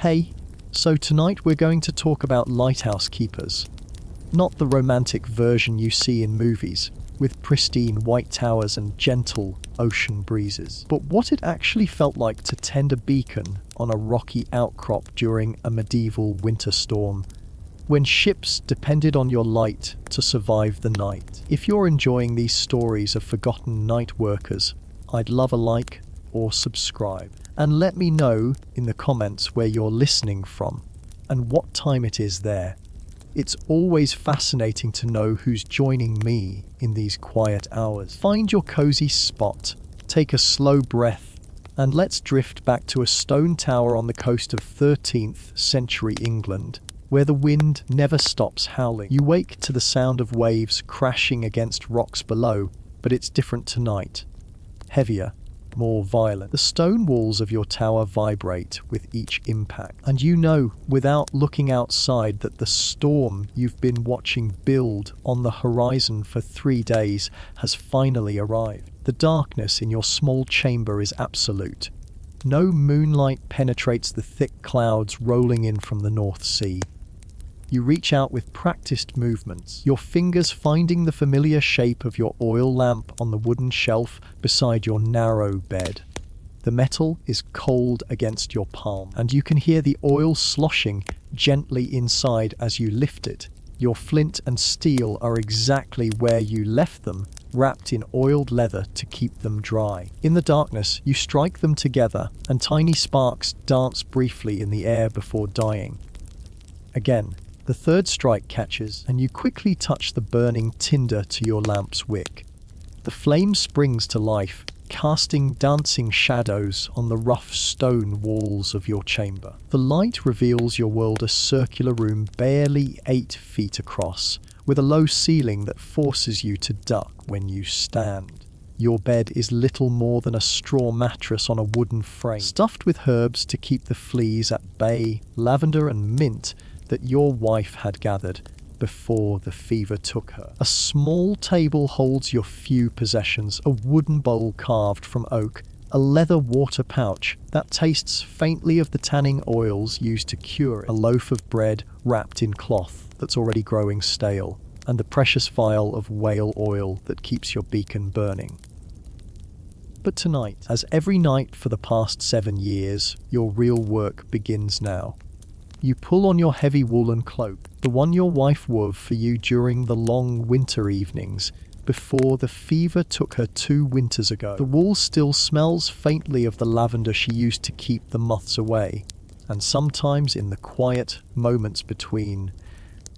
Hey, so tonight we're going to talk about lighthouse keepers. Not the romantic version you see in movies, with pristine white towers and gentle ocean breezes, but what it actually felt like to tend a beacon on a rocky outcrop during a medieval winter storm, when ships depended on your light to survive the night. If you're enjoying these stories of forgotten night workers, I'd love a like or subscribe. And let me know in the comments where you're listening from and what time it is there. It's always fascinating to know who's joining me in these quiet hours. Find your cozy spot, take a slow breath, and let's drift back to a stone tower on the coast of 13th century England, where the wind never stops howling. You wake to the sound of waves crashing against rocks below, but it's different tonight. Heavier, more violent. The stone walls of your tower vibrate with each impact, and you know, without looking outside, that the storm you've been watching build on the horizon for 3 days has finally arrived. The darkness in your small chamber is absolute. No moonlight penetrates the thick clouds rolling in from the North Sea. You reach out with practiced movements, your fingers finding the familiar shape of your oil lamp on the wooden shelf beside your narrow bed. The metal is cold against your palm, and you can hear the oil sloshing gently inside as you lift it. Your flint and steel are exactly where you left them, wrapped in oiled leather to keep them dry. In the darkness, you strike them together, and tiny sparks dance briefly in the air before dying. Again, the third strike catches, and you quickly touch the burning tinder to your lamp's wick. The flame springs to life, casting dancing shadows on the rough stone walls of your chamber. The light reveals your world a circular room barely 8 feet across, with a low ceiling that forces you to duck when you stand. Your bed is little more than a straw mattress on a wooden frame, stuffed with herbs to keep the fleas at bay, lavender and mint that your wife had gathered before the fever took her. A small table holds your few possessions, a wooden bowl carved from oak, a leather water pouch that tastes faintly of the tanning oils used to cure it, a loaf of bread wrapped in cloth that's already growing stale, and the precious vial of whale oil that keeps your beacon burning. But tonight, as every night for the past 7 years, your real work begins now. You pull on your heavy woolen cloak, the one your wife wove for you during the long winter evenings before the fever took her 2 winters ago. The wool still smells faintly of the lavender she used to keep the moths away, and sometimes in the quiet moments between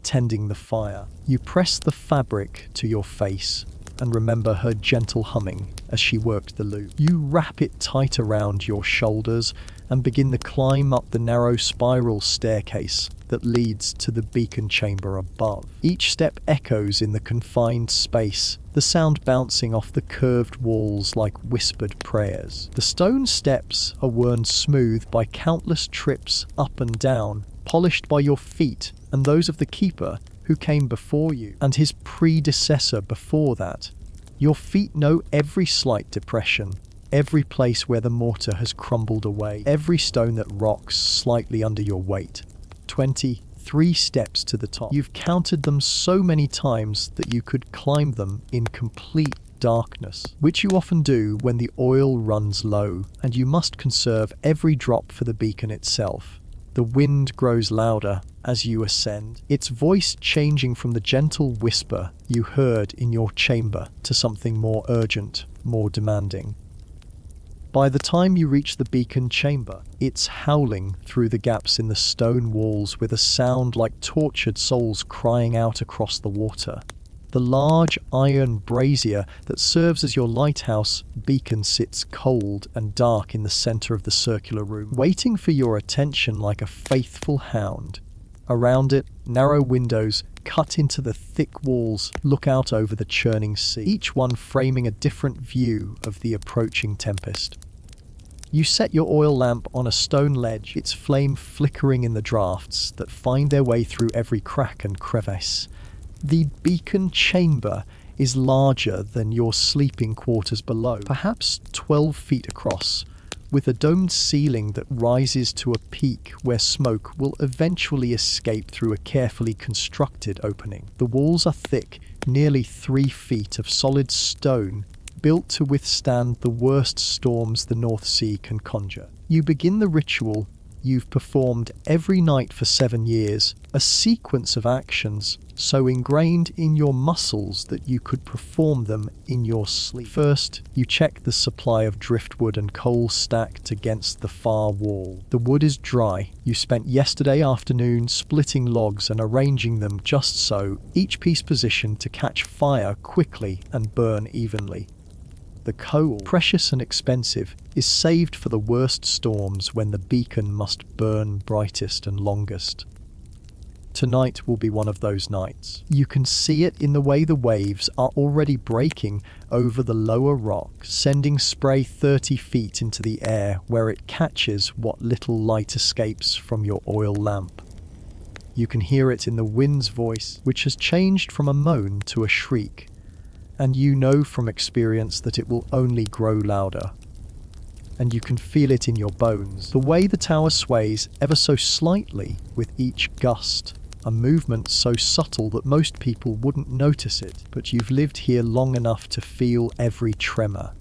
tending the fire, you press the fabric to your face and remember her gentle humming as she worked the loop. You wrap it tight around your shoulders and begin the climb up the narrow spiral staircase that leads to the beacon chamber above. Each step echoes in the confined space, the sound bouncing off the curved walls like whispered prayers. The stone steps are worn smooth by countless trips up and down, polished by your feet and those of the keeper who came before you, and his predecessor before that. Your feet know every slight depression, every place where the mortar has crumbled away, every stone that rocks slightly under your weight. 23 steps to the top. You've counted them so many times that you could climb them in complete darkness, which you often do when the oil runs low, and you must conserve every drop for the beacon itself. The wind grows louder as you ascend, its voice changing from the gentle whisper you heard in your chamber to something more urgent, more demanding. By the time you reach the beacon chamber, it's howling through the gaps in the stone walls with a sound like tortured souls crying out across the water. The large iron brazier that serves as your lighthouse beacon sits cold and dark in the center of the circular room, waiting for your attention like a faithful hound. Around it, narrow windows cut into the thick walls look out over the churning sea, each one framing a different view of the approaching tempest. You set your oil lamp on a stone ledge, its flame flickering in the drafts that find their way through every crack and crevice. The beacon chamber is larger than your sleeping quarters below, perhaps 12 feet across, with a domed ceiling that rises to a peak where smoke will eventually escape through a carefully constructed opening. The walls are thick, nearly 3 feet of solid stone, built to withstand the worst storms the North Sea can conjure. You begin the ritual you've performed every night for 7 years, a sequence of actions so ingrained in your muscles that you could perform them in your sleep. First, you check the supply of driftwood and coal stacked against the far wall. The wood is dry. You spent yesterday afternoon splitting logs and arranging them just so, each piece positioned to catch fire quickly and burn evenly. The coal, precious and expensive, is saved for the worst storms when the beacon must burn brightest and longest. Tonight will be one of those nights. You can see it in the way the waves are already breaking over the lower rock, sending spray 30 feet into the air where it catches what little light escapes from your oil lamp. You can hear it in the wind's voice, which has changed from a moan to a shriek. And you know from experience that it will only grow louder. And you can feel it in your bones, the way the tower sways ever so slightly with each gust, a movement so subtle that most people wouldn't notice it, but you've lived here long enough to feel every tremor.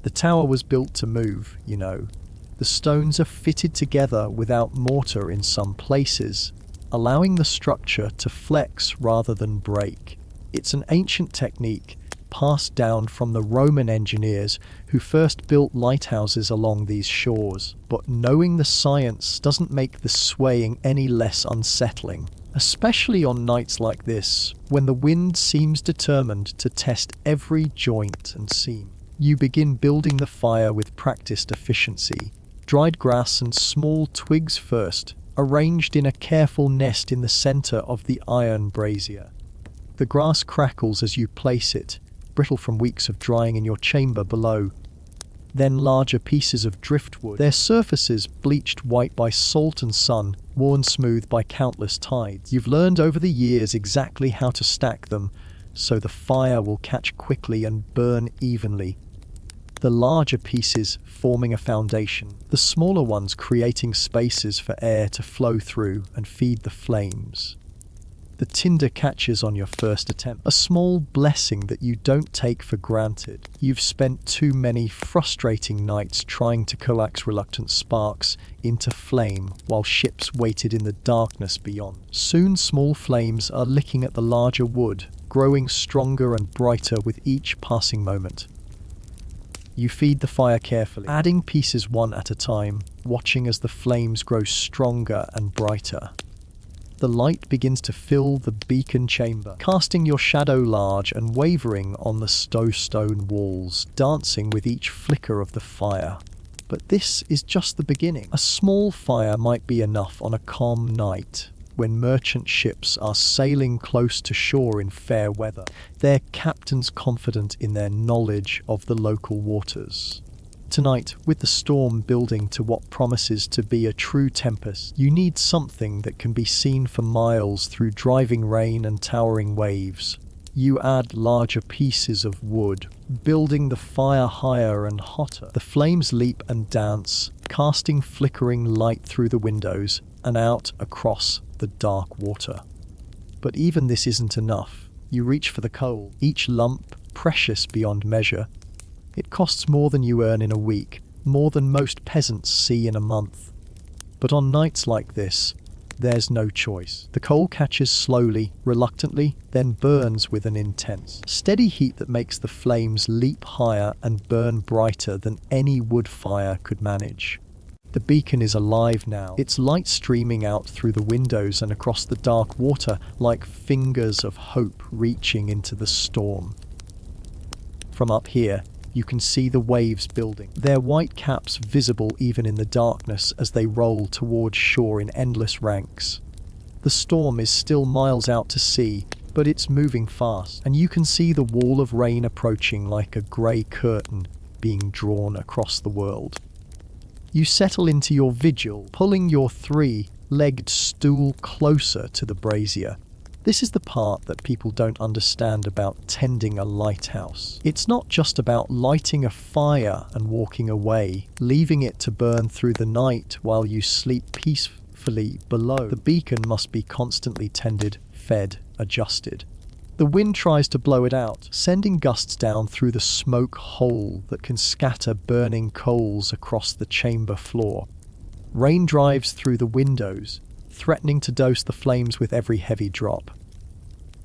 The tower was built to move, you know. The stones are fitted together without mortar in some places, allowing the structure to flex rather than break. It's an ancient technique passed down from the Roman engineers who first built lighthouses along these shores. But knowing the science doesn't make the swaying any less unsettling, especially on nights like this, when the wind seems determined to test every joint and seam. You begin building the fire with practiced efficiency. Dried grass and small twigs first, arranged in a careful nest in the center of the iron brazier. The grass crackles as you place it, brittle from weeks of drying in your chamber below. Then larger pieces of driftwood, their surfaces bleached white by salt and sun, worn smooth by countless tides. You've learned over the years exactly how to stack them, so the fire will catch quickly and burn evenly. The larger pieces forming a foundation, the smaller ones creating spaces for air to flow through and feed the flames. The tinder catches on your first attempt, a small blessing that you don't take for granted. You've spent too many frustrating nights trying to coax reluctant sparks into flame while ships waited in the darkness beyond. Soon small flames are licking at the larger wood, growing stronger and brighter with each passing moment. You feed the fire carefully, adding pieces one at a time, watching as the flames grow stronger and brighter. The light begins to fill the beacon chamber, casting your shadow large and wavering on the stone walls, dancing with each flicker of the fire. But this is just the beginning. A small fire might be enough on a calm night, when merchant ships are sailing close to shore in fair weather, their captains confident in their knowledge of the local waters. Tonight, with the storm building to what promises to be a true tempest, you need something that can be seen for miles through driving rain and towering waves. You add larger pieces of wood, building the fire higher and hotter. The flames leap and dance, casting flickering light through the windows and out across the dark water. But even this isn't enough. You reach for the coal, each lump precious beyond measure. It costs more than you earn in a week, more than most peasants see in a month. But on nights like this, there's no choice. The coal catches slowly, reluctantly, then burns with an intense, steady heat that makes the flames leap higher and burn brighter than any wood fire could manage. The beacon is alive now, its light streaming out through the windows and across the dark water like fingers of hope reaching into the storm. From up here, you can see the waves building, their white caps visible even in the darkness as they roll towards shore in endless ranks. The storm is still miles out to sea, but it's moving fast, and you can see the wall of rain approaching like a grey curtain being drawn across the world. You settle into your vigil, pulling your 3-legged stool closer to the brazier. This is the part that people don't understand about tending a lighthouse. It's not just about lighting a fire and walking away, leaving it to burn through the night while you sleep peacefully below. The beacon must be constantly tended, fed, adjusted. The wind tries to blow it out, sending gusts down through the smoke hole that can scatter burning coals across the chamber floor. Rain drives through the windows, threatening to douse the flames with every heavy drop.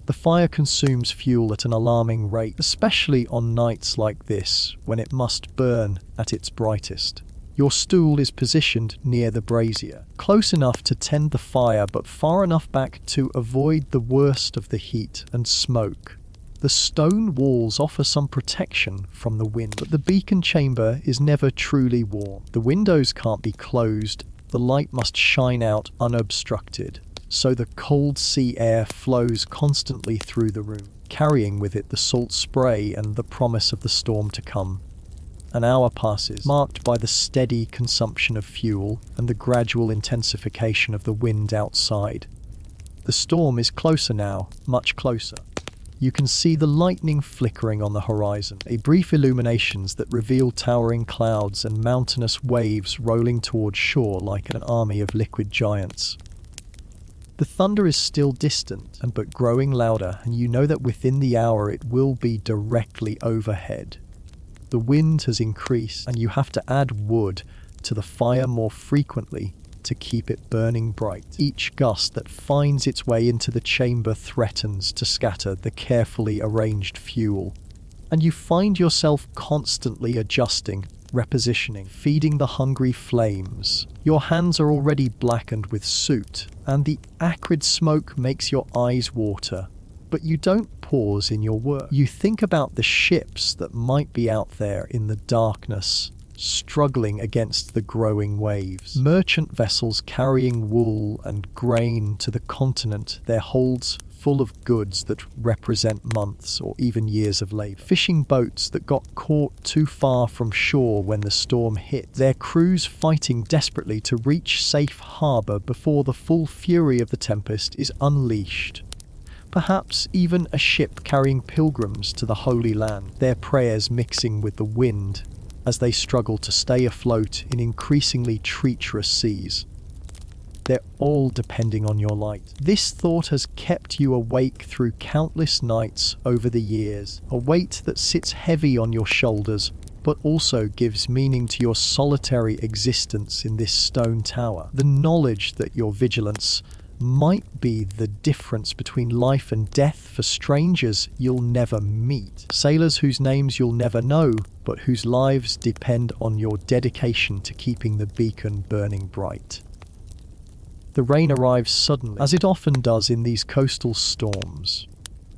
The fire consumes fuel at an alarming rate, especially on nights like this, when it must burn at its brightest. Your stool is positioned near the brazier, close enough to tend the fire but far enough back to avoid the worst of the heat and smoke. The stone walls offer some protection from the wind, but the beacon chamber is never truly warm. The windows can't be closed, the light must shine out unobstructed, so the cold sea air flows constantly through the room, carrying with it the salt spray and the promise of the storm to come. An hour passes, marked by the steady consumption of fuel and the gradual intensification of the wind outside. The storm is closer now, much closer. You can see the lightning flickering on the horizon, brief illuminations that reveal towering clouds and mountainous waves rolling towards shore like an army of liquid giants. The thunder is still distant but growing louder, and you know that within the hour it will be directly overhead. The wind has increased, and you have to add wood to the fire more frequently to keep it burning bright. Each gust that finds its way into the chamber threatens to scatter the carefully arranged fuel, and you find yourself constantly adjusting, repositioning, feeding the hungry flames. Your hands are already blackened with soot, and the acrid smoke makes your eyes water. But you don't pause in your work. You think about the ships that might be out there in the darkness, struggling against the growing waves. Merchant vessels carrying wool and grain to the continent, their holds full of goods that represent months or even years of labor. Fishing boats that got caught too far from shore when the storm hit, their crews fighting desperately to reach safe harbor before the full fury of the tempest is unleashed. Perhaps even a ship carrying pilgrims to the Holy Land, their prayers mixing with the wind as they struggle to stay afloat in increasingly treacherous seas. They're all depending on your light. This thought has kept you awake through countless nights over the years, a weight that sits heavy on your shoulders, but also gives meaning to your solitary existence in this stone tower. The knowledge that your vigilance might be the difference between life and death for strangers you'll never meet, sailors whose names you'll never know, but whose lives depend on your dedication to keeping the beacon burning bright. The rain arrives suddenly, as it often does in these coastal storms.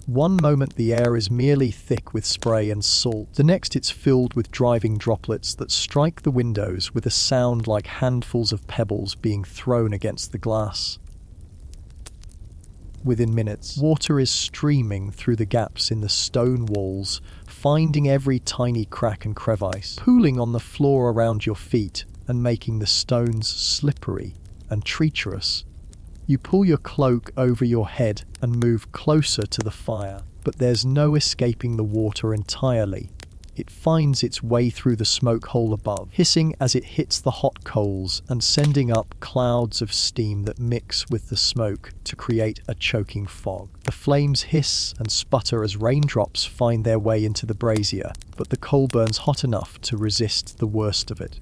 One moment the air is merely thick with spray and salt, the next it's filled with driving droplets that strike the windows with a sound like handfuls of pebbles being thrown against the glass. Within minutes, water is streaming through the gaps in the stone walls, finding every tiny crack and crevice, pooling on the floor around your feet and making the stones slippery and treacherous. You pull your cloak over your head and move closer to the fire, but there's no escaping the water entirely. It finds its way through the smoke hole above, hissing as it hits the hot coals and sending up clouds of steam that mix with the smoke to create a choking fog. The flames hiss and sputter as raindrops find their way into the brazier, but the coal burns hot enough to resist the worst of it.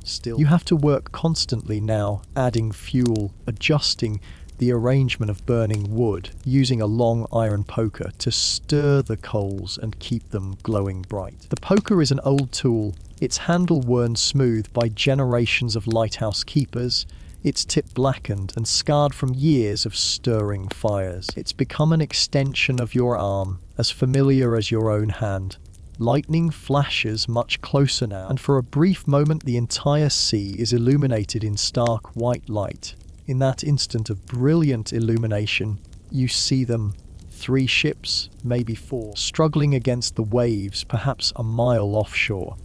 Still, you have to work constantly now, adding fuel, adjusting the arrangement of burning wood, using a long iron poker to stir the coals and keep them glowing bright. The poker is an old tool, its handle worn smooth by generations of lighthouse keepers, its tip blackened and scarred from years of stirring fires. It's become an extension of your arm, as familiar as your own hand. Lightning flashes much closer now, and for a brief moment the entire sea is illuminated in stark white light. In that instant of brilliant illumination, you see them, 3 ships, maybe 4, struggling against the waves, perhaps a mile offshore.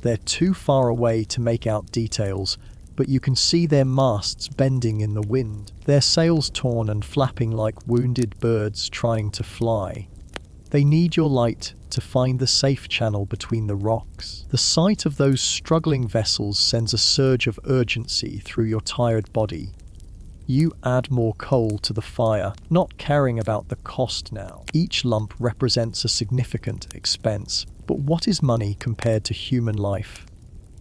They're too far away to make out details, but you can see their masts bending in the wind, their sails torn and flapping like wounded birds trying to fly. They need your light to find the safe channel between the rocks. The sight of those struggling vessels sends a surge of urgency through your tired body. You add more coal to the fire, not caring about the cost now. Each lump represents a significant expense, but what is money compared to human life?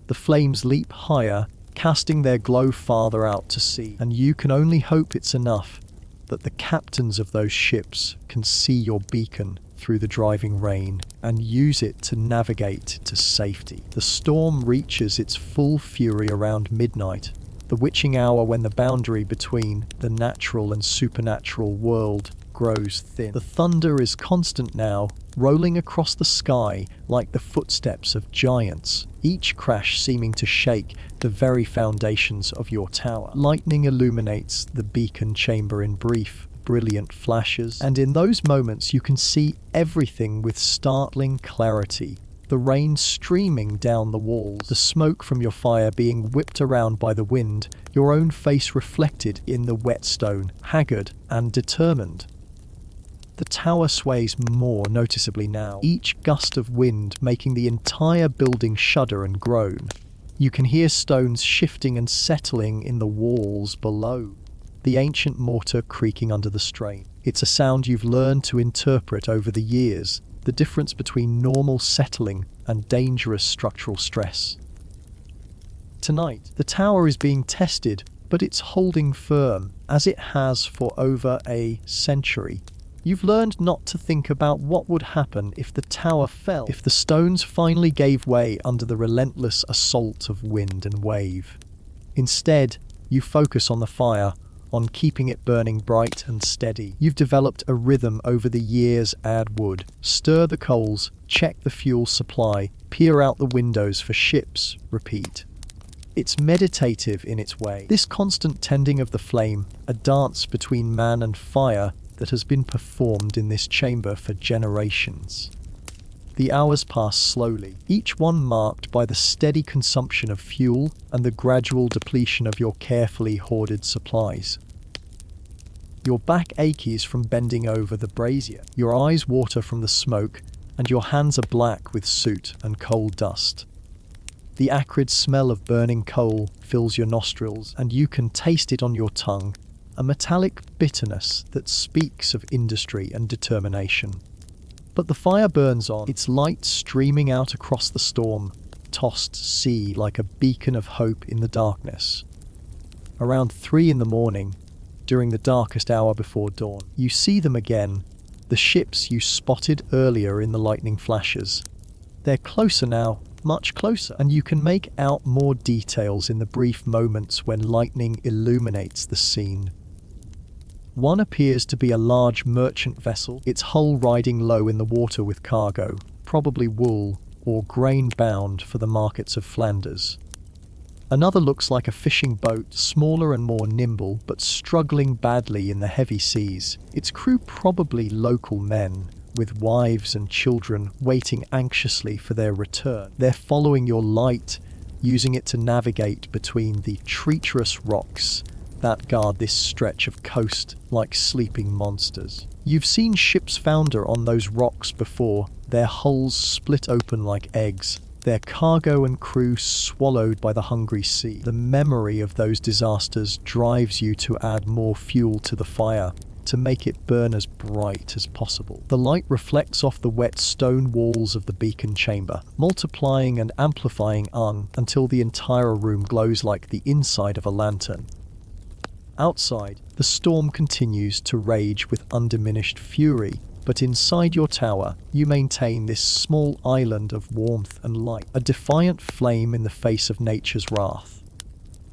The flames leap higher, casting their glow farther out to sea, and you can only hope it's enough that the captains of those ships can see your beacon through the driving rain and use it to navigate to safety. The storm reaches its full fury around midnight, the witching hour when the boundary between the natural and supernatural world grows thin. The thunder is constant now, rolling across the sky like the footsteps of giants, each crash seeming to shake the very foundations of your tower. Lightning illuminates the beacon chamber in brief, brilliant flashes, and in those moments you can see everything with startling clarity. The rain streaming down the walls, the smoke from your fire being whipped around by the wind, your own face reflected in the wet stone, haggard and determined. The tower sways more noticeably now, each gust of wind making the entire building shudder and groan. You can hear stones shifting and settling in the walls below, the ancient mortar creaking under the strain. It's a sound you've learned to interpret over the years, the difference between normal settling and dangerous structural stress. Tonight, the tower is being tested, but it's holding firm, as it has for over a century. You've learned not to think about what would happen if the tower fell, if the stones finally gave way under the relentless assault of wind and wave. Instead, you focus on the fire, on keeping it burning bright and steady. You've developed a rhythm over the years. Add wood, stir the coals, check the fuel supply, peer out the windows for ships, repeat. It's meditative in its way. This constant tending of the flame, a dance between man and fire that has been performed in this chamber for generations. The hours pass slowly, each one marked by the steady consumption of fuel and the gradual depletion of your carefully hoarded supplies. Your back aches from bending over the brazier, your eyes water from the smoke, and your hands are black with soot and coal dust. The acrid smell of burning coal fills your nostrils, and you can taste it on your tongue, a metallic bitterness that speaks of industry and determination. But the fire burns on, its light streaming out across the storm-tossed sea like a beacon of hope in the darkness. Around 3 a.m, during the darkest hour before dawn, you see them again, the ships you spotted earlier in the lightning flashes. They're closer now, much closer, and you can make out more details in the brief moments when lightning illuminates the scene. One appears to be a large merchant vessel, its hull riding low in the water with cargo, probably wool or grain bound for the markets of Flanders. Another looks like a fishing boat, smaller and more nimble, but struggling badly in the heavy seas. Its crew probably local men, with wives and children waiting anxiously for their return. They're following your light, using it to navigate between the treacherous rocks that guard this stretch of coast like sleeping monsters. You've seen ships founder on those rocks before, their hulls split open like eggs, their cargo and crew swallowed by the hungry sea. The memory of those disasters drives you to add more fuel to the fire, to make it burn as bright as possible. The light reflects off the wet stone walls of the beacon chamber, multiplying and amplifying until the entire room glows like the inside of a lantern. Outside, the storm continues to rage with undiminished fury, but inside your tower, you maintain this small island of warmth and light, a defiant flame in the face of nature's wrath.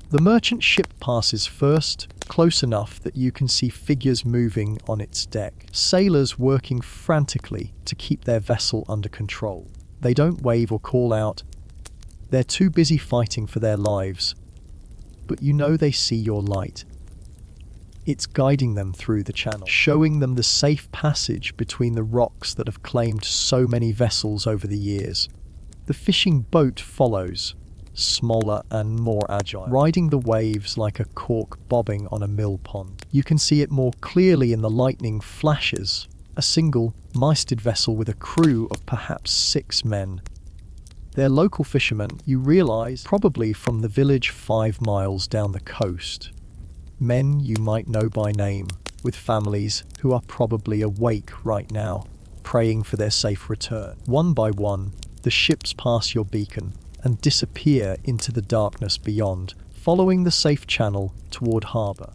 The merchant ship passes first, close enough that you can see figures moving on its deck, sailors working frantically to keep their vessel under control. They don't wave or call out. They're too busy fighting for their lives. But you know they see your light. It's guiding them through the channel, showing them the safe passage between the rocks that have claimed so many vessels over the years. The fishing boat follows, smaller and more agile, riding the waves like a cork bobbing on a mill pond. You can see it more clearly in the lightning flashes, a single, masted vessel with a crew of perhaps 6 men. They're local fishermen, you realize, probably from the village 5 miles down the coast. Men you might know by name, with families who are probably awake right now, praying for their safe return. One by one, the ships pass your beacon and disappear into the darkness beyond, following the safe channel toward harbour.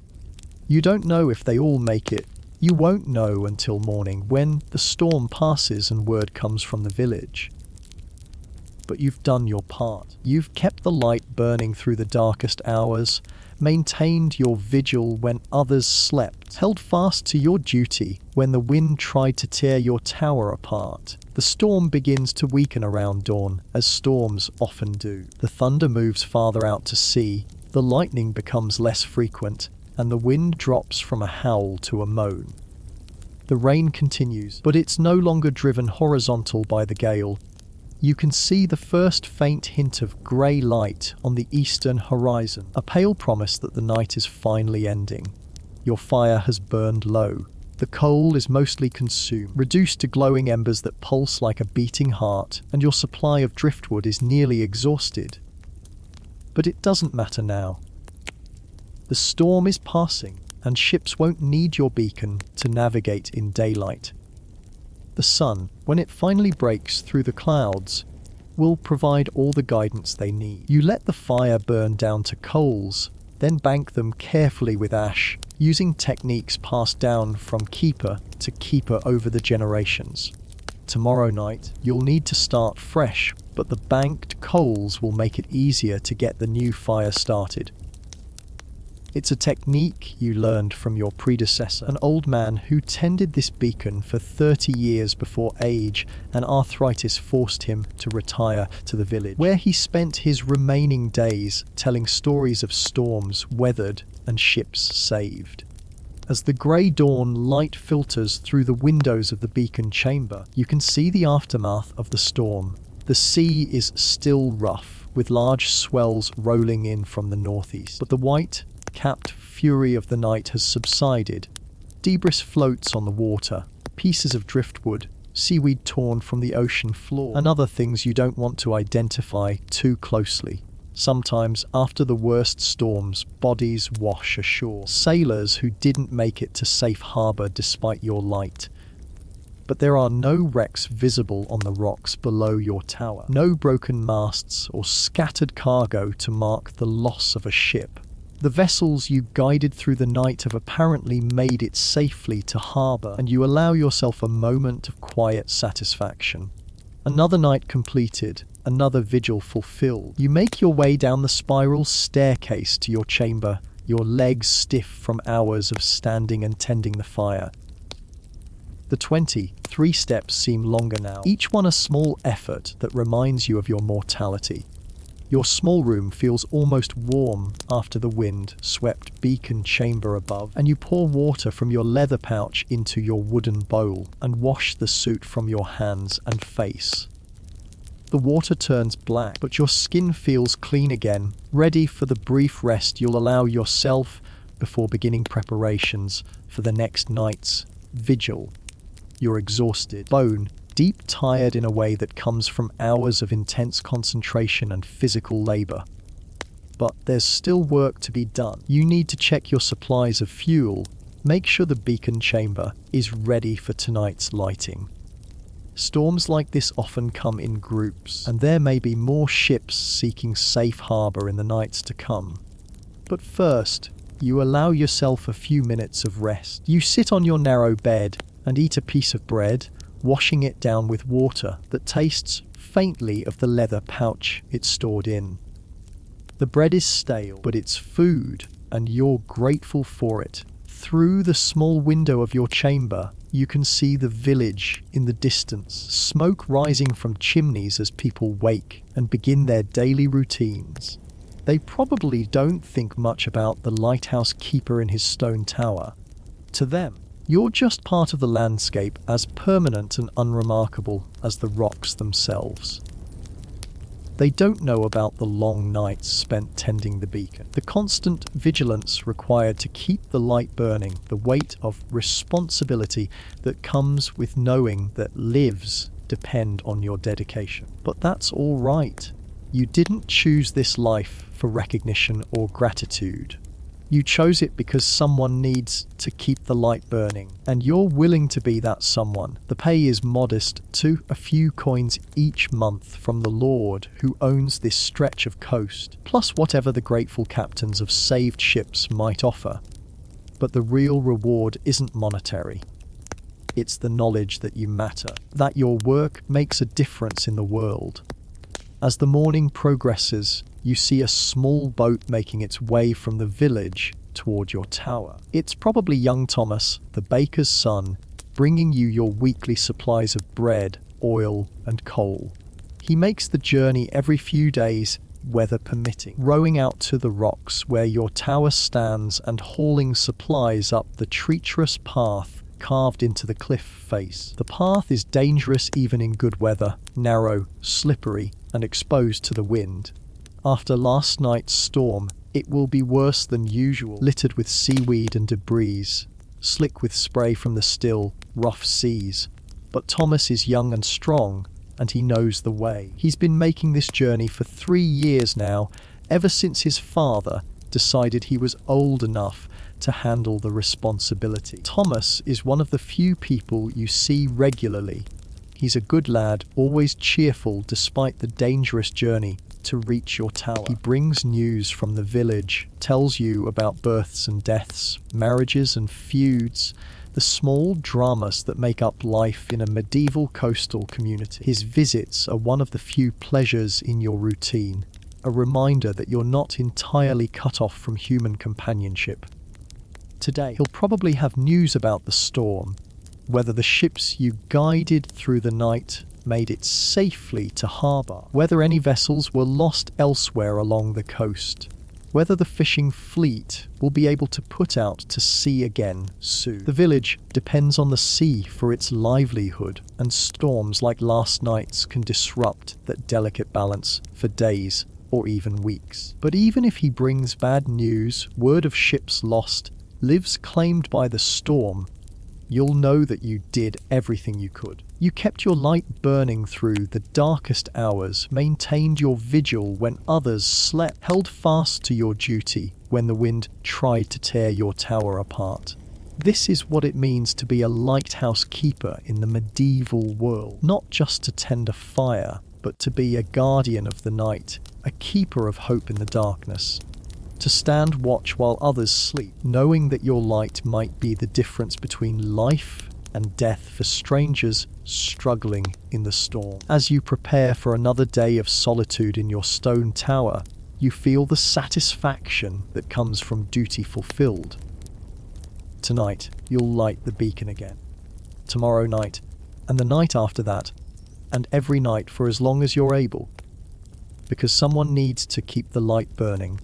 You don't know if they all make it. You won't know until morning, when the storm passes and word comes from the village. But you've done your part. You've kept the light burning through the darkest hours, maintained your vigil when others slept, held fast to your duty when the wind tried to tear your tower apart. The storm begins to weaken around dawn, as storms often do. The thunder moves farther out to sea, the lightning becomes less frequent, and the wind drops from a howl to a moan. The rain continues, but it's no longer driven horizontal by the gale. You can see the first faint hint of grey light on the eastern horizon, a pale promise that the night is finally ending. Your fire has burned low. The coal is mostly consumed, reduced to glowing embers that pulse like a beating heart, and your supply of driftwood is nearly exhausted. But it doesn't matter now. The storm is passing, and ships won't need your beacon to navigate in daylight. The sun, when it finally breaks through the clouds, will provide all the guidance they need. You let the fire burn down to coals, then bank them carefully with ash, using techniques passed down from keeper to keeper over the generations. Tomorrow night, you'll need to start fresh, but the banked coals will make it easier to get the new fire started. It's a technique you learned from your predecessor, an old man who tended this beacon for 30 years before age and arthritis forced him to retire to the village, where he spent his remaining days telling stories of storms weathered and ships saved. As the grey dawn light filters through the windows of the beacon chamber, you can see the aftermath of the storm. The sea is still rough, with large swells rolling in from the northeast, but the white, capped fury of the night has subsided. Debris floats on the water, pieces of driftwood, seaweed torn from the ocean floor, and other things you don't want to identify too closely. Sometimes, after the worst storms, bodies wash ashore. Sailors who didn't make it to safe harbour despite your light. But there are no wrecks visible on the rocks below your tower. No broken masts or scattered cargo to mark the loss of a ship. The vessels you guided through the night have apparently made it safely to harbour, and you allow yourself a moment of quiet satisfaction. Another night completed, another vigil fulfilled. You make your way down the spiral staircase to your chamber, your legs stiff from hours of standing and tending the fire. The 23 steps seem longer now, each one a small effort that reminds you of your mortality. Your small room feels almost warm after the wind-swept beacon chamber above, and you pour water from your leather pouch into your wooden bowl and wash the soot from your hands and face. The water turns black, but your skin feels clean again, ready for the brief rest you'll allow yourself before beginning preparations for the next night's vigil. You're exhausted, bone deep tired in a way that comes from hours of intense concentration and physical labour. But there's still work to be done. You need to check your supplies of fuel, make sure the beacon chamber is ready for tonight's lighting. Storms like this often come in groups, and there may be more ships seeking safe harbour in the nights to come. But first, you allow yourself a few minutes of rest. You sit on your narrow bed and eat a piece of bread, washing it down with water that tastes faintly of the leather pouch it's stored in. The bread is stale, but it's food, and you're grateful for it. Through the small window of your chamber, you can see the village in the distance, smoke rising from chimneys as people wake and begin their daily routines. They probably don't think much about the lighthouse keeper in his stone tower. To them, you're just part of the landscape, as permanent and unremarkable as the rocks themselves. They don't know about the long nights spent tending the beacon, the constant vigilance required to keep the light burning, the weight of responsibility that comes with knowing that lives depend on your dedication. But that's all right. You didn't choose this life for recognition or gratitude. You chose it because someone needs to keep the light burning, and you're willing to be that someone. The pay is modest, to a few coins each month from the Lord who owns this stretch of coast, plus whatever the grateful captains of saved ships might offer. But the real reward isn't monetary. It's the knowledge that you matter, that your work makes a difference in the world. As the morning progresses, you see a small boat making its way from the village toward your tower. It's probably young Thomas, the baker's son, bringing you your weekly supplies of bread, oil, and coal. He makes the journey every few days, weather permitting, rowing out to the rocks where your tower stands and hauling supplies up the treacherous path carved into the cliff face. The path is dangerous even in good weather, narrow, slippery, and exposed to the wind. After last night's storm, it will be worse than usual, littered with seaweed and debris, slick with spray from the still, rough seas. But Thomas is young and strong, and he knows the way. He's been making this journey for 3 years now, ever since his father decided he was old enough to handle the responsibility. Thomas is one of the few people you see regularly. He's a good lad, always cheerful despite the dangerous journey to reach your tower. He brings news from the village, tells you about births and deaths, marriages and feuds, the small dramas that make up life in a medieval coastal community. His visits are one of the few pleasures in your routine, a reminder that you're not entirely cut off from human companionship. Today, he'll probably have news about the storm, whether the ships you guided through the night made it safely to harbour, whether any vessels were lost elsewhere along the coast, whether the fishing fleet will be able to put out to sea again soon. The village depends on the sea for its livelihood, and storms like last night's can disrupt that delicate balance for days or even weeks. But even if he brings bad news, word of ships lost, lives claimed by the storm, you'll know that you did everything you could. You kept your light burning through the darkest hours, maintained your vigil when others slept, held fast to your duty when the wind tried to tear your tower apart. This is what it means to be a lighthouse keeper in the medieval world. Not just to tend a fire, but to be a guardian of the night, a keeper of hope in the darkness. To stand watch while others sleep, knowing that your light might be the difference between life and death for strangers struggling in the storm. As you prepare for another day of solitude in your stone tower, you feel the satisfaction that comes from duty fulfilled. Tonight, you'll light the beacon again. Tomorrow night, and the night after that, and every night for as long as you're able. Because someone needs to keep the light burning.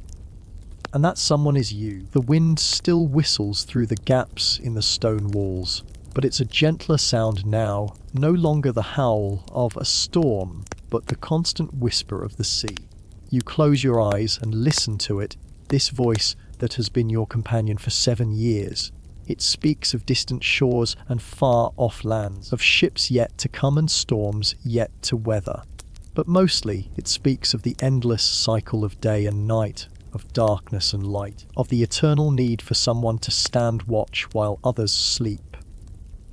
And that someone is you. The wind still whistles through the gaps in the stone walls, but it's a gentler sound now, no longer the howl of a storm, but the constant whisper of the sea. You close your eyes and listen to it, this voice that has been your companion for 7 years. It speaks of distant shores and far-off lands, of ships yet to come and storms yet to weather. But mostly it speaks of the endless cycle of day and night, of darkness and light, of the eternal need for someone to stand watch while others sleep.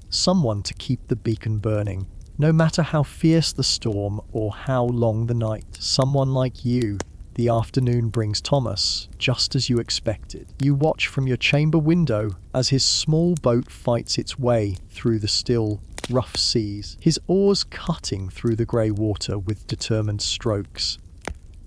Someone to keep the beacon burning, no matter how fierce the storm or how long the night. Someone like you. The afternoon brings Thomas, just as you expected. You watch from your chamber window as his small boat fights its way through the still, rough seas, his oars cutting through the grey water with determined strokes.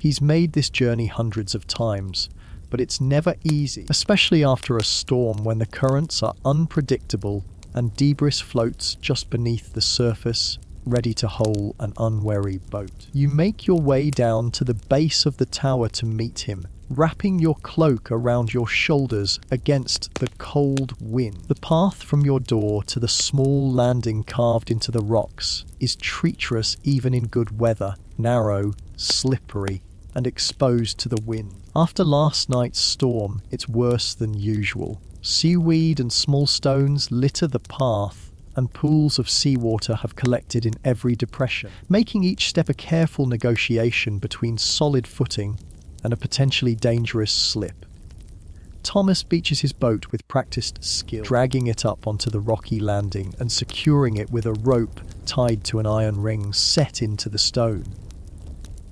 He's made this journey hundreds of times, but it's never easy, especially after a storm when the currents are unpredictable and debris floats just beneath the surface, ready to hold an unwary boat. You make your way down to the base of the tower to meet him, wrapping your cloak around your shoulders against the cold wind. The path from your door to the small landing carved into the rocks is treacherous even in good weather, narrow, slippery, and exposed to the wind. After last night's storm, it's worse than usual. Seaweed and small stones litter the path, and pools of seawater have collected in every depression, making each step a careful negotiation between solid footing and a potentially dangerous slip. Thomas beaches his boat with practiced skill, dragging it up onto the rocky landing and securing it with a rope tied to an iron ring set into the stone.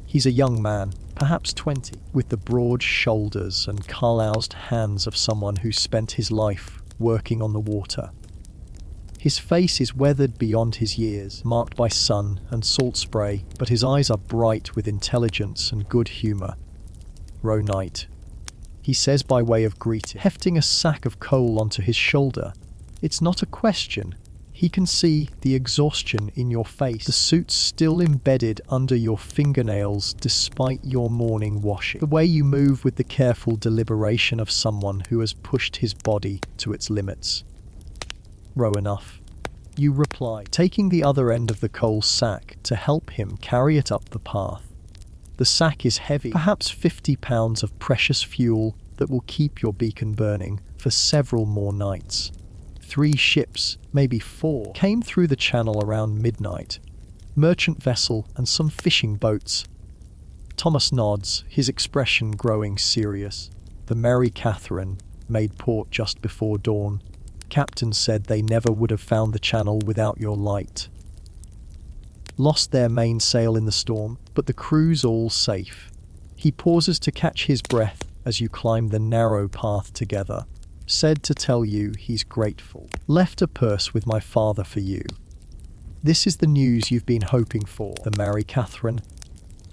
He's a young man, perhaps 20, with the broad shoulders and calloused hands of someone who spent his life working on the water. His face is weathered beyond his years, marked by sun and salt spray, but his eyes are bright with intelligence and good humour. "Row night," he says by way of greeting, hefting a sack of coal onto his shoulder. It's not a question. He can see the exhaustion in your face, the suit still embedded under your fingernails despite your morning washing, the way you move with the careful deliberation of someone who has pushed his body to its limits. "Row enough," you reply, taking the other end of the coal sack to help him carry it up the path. The sack is heavy, perhaps 50 pounds of precious fuel that will keep your beacon burning for several more nights. 3 ships, maybe 4, came through the channel around midnight. Merchant vessel and some fishing boats. Thomas nods, his expression growing serious. The Mary Catherine made port just before dawn. Captain said they never would have found the channel without your light. Lost their mainsail in the storm, but the crew's all safe. He pauses to catch his breath as you climb the narrow path together. Said to tell you he's grateful. Left a purse with my father for you. This is the news you've been hoping for. The Mary Catherine.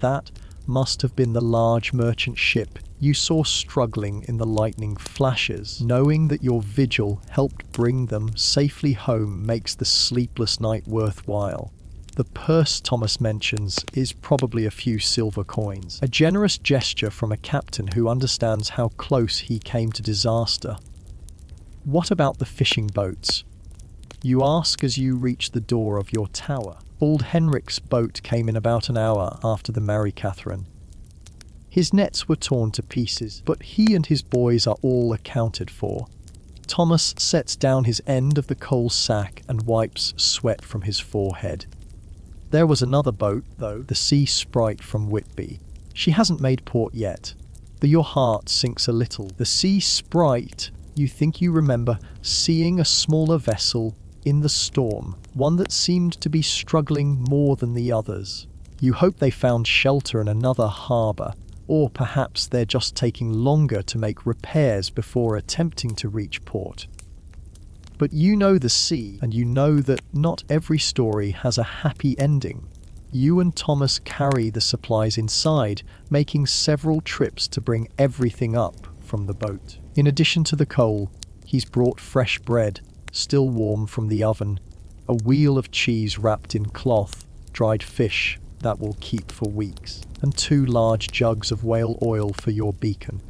That must have been the large merchant ship you saw struggling in the lightning flashes. Knowing that your vigil helped bring them safely home makes the sleepless night worthwhile. The purse Thomas mentions is probably a few silver coins, a generous gesture from a captain who understands how close he came to disaster. What about the fishing boats? You ask as you reach the door of your tower. Old Henrik's boat came in about an hour after the Mary Catherine. His nets were torn to pieces, but he and his boys are all accounted for. Thomas sets down his end of the coal sack and wipes sweat from his forehead. There was another boat, though, the Sea Sprite from Whitby. She hasn't made port yet. Your heart sinks a little. The Sea Sprite, you think you remember seeing a smaller vessel in the storm, one that seemed to be struggling more than the others. You hope they found shelter in another harbour, or perhaps they're just taking longer to make repairs before attempting to reach port. But you know the sea, and you know that not every story has a happy ending. You and Thomas carry the supplies inside, making several trips to bring everything up from the boat. In addition to the coal, he's brought fresh bread, still warm from the oven, a wheel of cheese wrapped in cloth, dried fish that will keep for weeks, and 2 large jugs of whale oil for your beacon.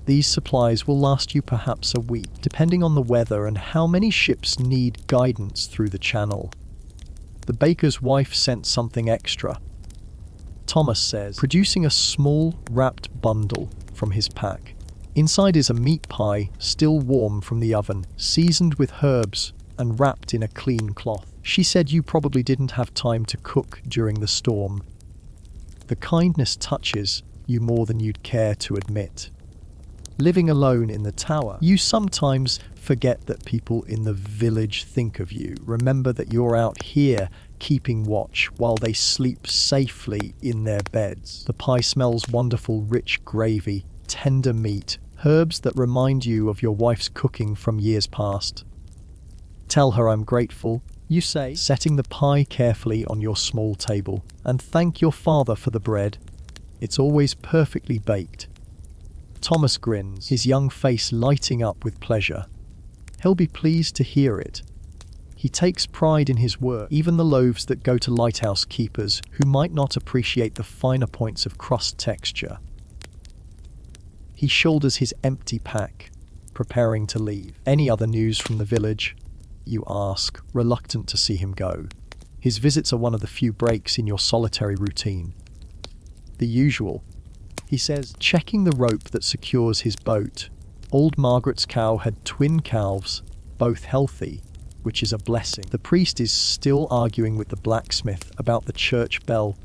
These supplies will last you perhaps a week, depending on the weather and how many ships need guidance through the channel. The baker's wife sent something extra, Thomas says, producing a small, wrapped bundle from his pack. Inside is a meat pie, still warm from the oven, seasoned with herbs and wrapped in a clean cloth. She said you probably didn't have time to cook during the storm. The kindness touches you more than you'd care to admit. Living alone in the tower, you sometimes forget that people in the village think of you. Remember that you're out here keeping watch while they sleep safely in their beds. The pie smells wonderful, rich gravy, tender meat, herbs that remind you of your wife's cooking from years past. Tell her I'm grateful, you say, setting the pie carefully on your small table, and thank your father for the bread. It's always perfectly baked. Thomas grins, his young face lighting up with pleasure. He'll be pleased to hear it. He takes pride in his work, even the loaves that go to lighthouse keepers who might not appreciate the finer points of crust texture. He shoulders his empty pack, preparing to leave. "Any other news from the village?" you ask, reluctant to see him go. His visits are one of the few breaks in your solitary routine. "The usual," he says, checking the rope that secures his boat. Old Margaret's cow had twin calves, both healthy, which is a blessing. The priest is still arguing with the blacksmith about the church bell,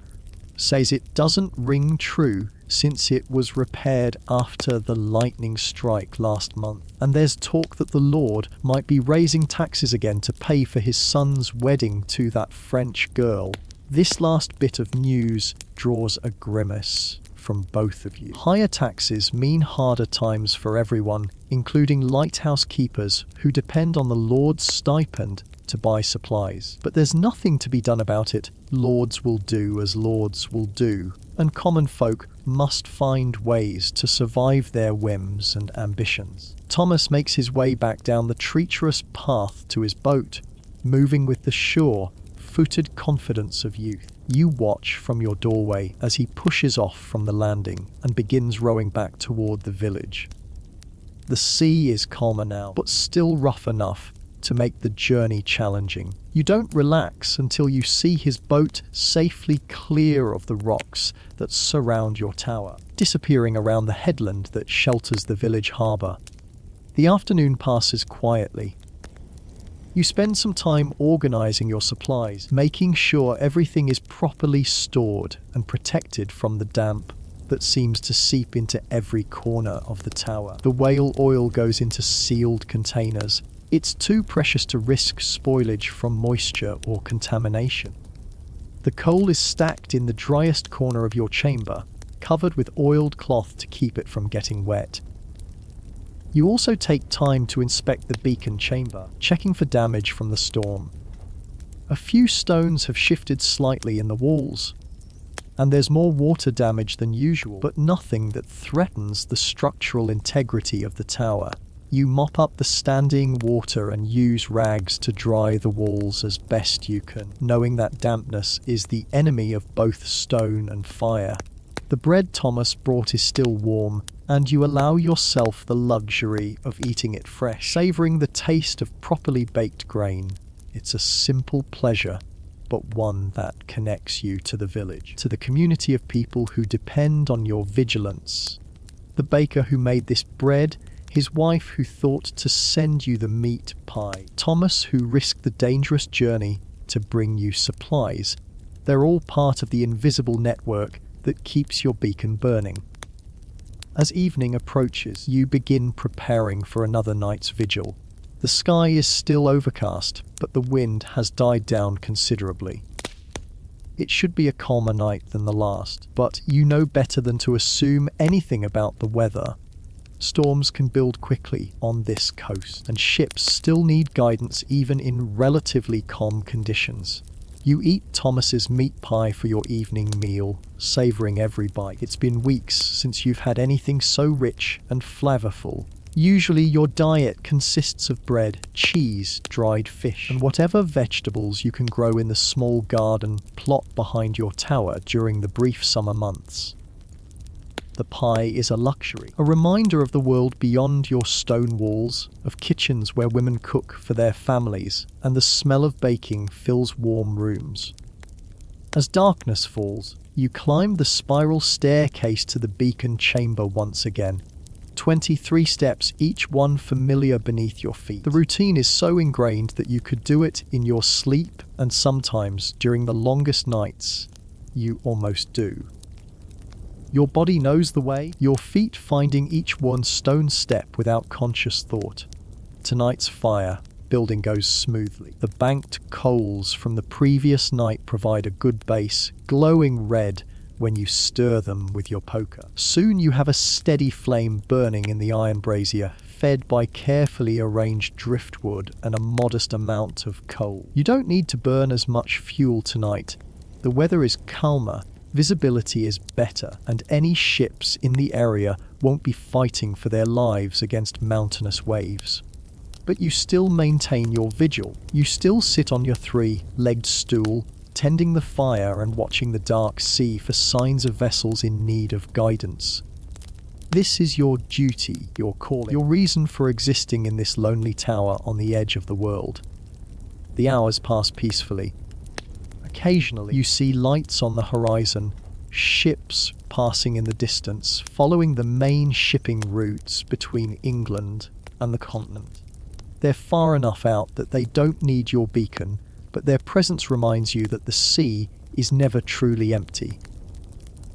says it doesn't ring true since it was repaired after the lightning strike last month. And there's talk that the Lord might be raising taxes again to pay for his son's wedding to that French girl. This last bit of news draws a grimace from both of you. Higher taxes mean harder times for everyone, including lighthouse keepers who depend on the Lord's stipend to buy supplies. But there's nothing to be done about it. Lords will do as lords will do, and common folk must find ways to survive their whims and ambitions. Thomas makes his way back down the treacherous path to his boat, moving with the sure-footed confidence of youth. You watch from your doorway as he pushes off from the landing and begins rowing back toward the village. The sea is calmer now, but still rough enough to make the journey challenging. You don't relax until you see his boat safely clear of the rocks that surround your tower, disappearing around the headland that shelters the village harbour. The afternoon passes quietly. You spend some time organising your supplies, making sure everything is properly stored and protected from the damp that seems to seep into every corner of the tower. The whale oil goes into sealed containers. It's too precious to risk spoilage from moisture or contamination. The coal is stacked in the driest corner of your chamber, covered with oiled cloth to keep it from getting wet. You also take time to inspect the beacon chamber, checking for damage from the storm. A few stones have shifted slightly in the walls, and there's more water damage than usual, but nothing that threatens the structural integrity of the tower. You mop up the standing water and use rags to dry the walls as best you can, knowing that dampness is the enemy of both stone and fire. The bread Thomas brought is still warm, and you allow yourself the luxury of eating it fresh, savouring the taste of properly baked grain. It's a simple pleasure, but one that connects you to the village, to the community of people who depend on your vigilance. The baker who made this bread, his wife who thought to send you the meat pie, Thomas who risked the dangerous journey to bring you supplies. They're all part of the invisible network that keeps your beacon burning. As evening approaches, you begin preparing for another night's vigil. The sky is still overcast, but the wind has died down considerably. It should be a calmer night than the last, but you know better than to assume anything about the weather. Storms can build quickly on this coast, and ships still need guidance even in relatively calm conditions. You eat Thomas's meat pie for your evening meal, savouring every bite. It's been weeks since you've had anything so rich and flavourful. Usually your diet consists of bread, cheese, dried fish, and whatever vegetables you can grow in the small garden plot behind your tower during the brief summer months. The pie is a luxury, a reminder of the world beyond your stone walls, of kitchens where women cook for their families, and the smell of baking fills warm rooms. As darkness falls, you climb the spiral staircase to the beacon chamber once again. 23 steps, each one familiar beneath your feet. The routine is so ingrained that you could do it in your sleep, and sometimes, during the longest nights, you almost do. Your body knows the way, your feet finding each one stone step without conscious thought. Tonight's fire building goes smoothly. The banked coals from the previous night provide a good base, glowing red when you stir them with your poker. Soon you have a steady flame burning in the iron brazier, fed by carefully arranged driftwood and a modest amount of coal. You don't need to burn as much fuel tonight. The weather is calmer, visibility is better, and any ships in the area won't be fighting for their lives against mountainous waves. But you still maintain your vigil. You still sit on your three-legged stool, tending the fire and watching the dark sea for signs of vessels in need of guidance. This is your duty, your calling, your reason for existing in this lonely tower on the edge of the world. The hours pass peacefully. Occasionally, you see lights on the horizon, ships passing in the distance, following the main shipping routes between England and the continent. They're far enough out that they don't need your beacon, but their presence reminds you that the sea is never truly empty.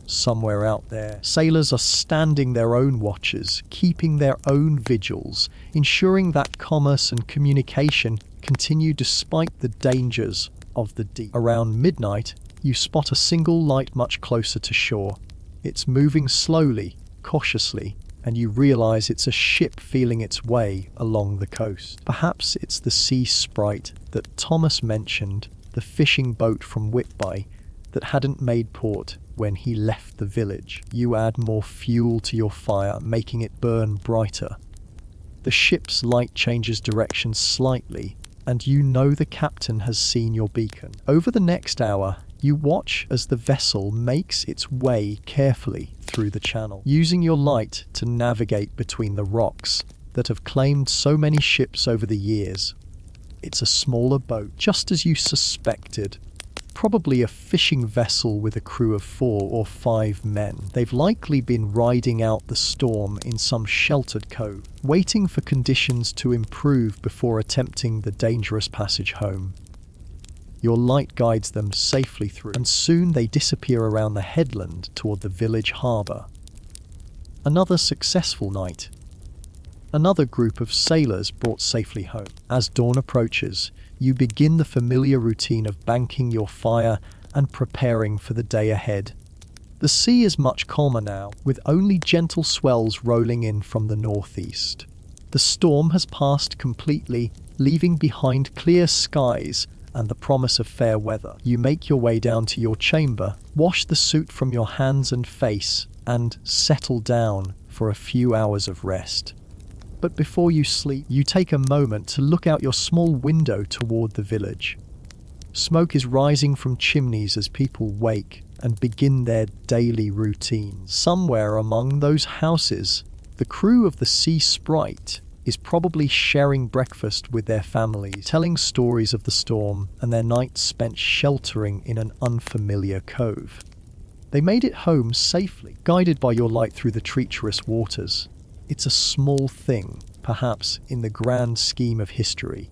Somewhere out there, sailors are standing their own watches, keeping their own vigils, ensuring that commerce and communication continue despite the dangers of the deep. Around midnight, you spot a single light much closer to shore. It's moving slowly, cautiously, and you realize it's a ship feeling its way along the coast. Perhaps it's the sea sprite that Thomas mentioned, the fishing boat from Whitby that hadn't made port when he left the village. You add more fuel to your fire, making it burn brighter. The ship's light changes direction slightly, and you know the captain has seen your beacon. Over the next hour, you watch as the vessel makes its way carefully through the channel, using your light to navigate between the rocks that have claimed so many ships over the years. It's a smaller boat, just as you suspected. Probably a fishing vessel with a crew of 4 or 5 men. They've likely been riding out the storm in some sheltered cove, waiting for conditions to improve before attempting the dangerous passage home. Your light guides them safely through, and soon they disappear around the headland toward the village harbour. Another successful night. Another group of sailors brought safely home. As dawn approaches, you begin the familiar routine of banking your fire and preparing for the day ahead. The sea is much calmer now, with only gentle swells rolling in from the northeast. The storm has passed completely, leaving behind clear skies and the promise of fair weather. You make your way down to your chamber, wash the soot from your hands and face, and settle down for a few hours of rest. But before you sleep, you take a moment to look out your small window toward the village. Smoke is rising from chimneys as people wake and begin their daily routines. Somewhere among those houses, the crew of the Sea Sprite is probably sharing breakfast with their families, telling stories of the storm and their nights spent sheltering in an unfamiliar cove. They made it home safely, guided by your light through the treacherous waters. It's a small thing, perhaps, in the grand scheme of history.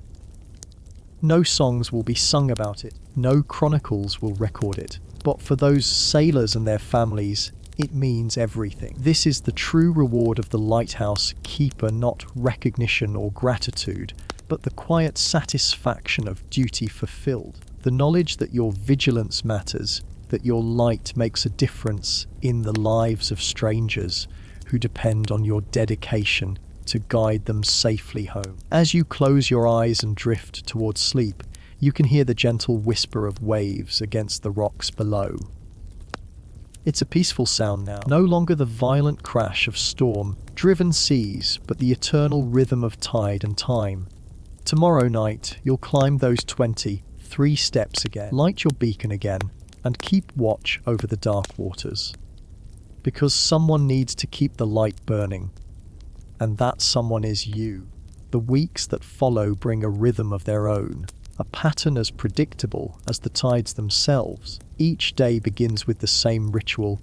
No songs will be sung about it, no chronicles will record it, but for those sailors and their families, it means everything. This is the true reward of the lighthouse keeper, not recognition or gratitude, but the quiet satisfaction of duty fulfilled, the knowledge that your vigilance matters, that your light makes a difference in the lives of strangers who depend on your dedication to guide them safely home. As you close your eyes and drift towards sleep, you can hear the gentle whisper of waves against the rocks below. It's a peaceful sound now, no longer the violent crash of storm-driven seas, but the eternal rhythm of tide and time. Tomorrow night, you'll climb those 23 steps again, light your beacon again, and keep watch over the dark waters. Because someone needs to keep the light burning, and that someone is you. The weeks that follow bring a rhythm of their own, a pattern as predictable as the tides themselves. Each day begins with the same ritual,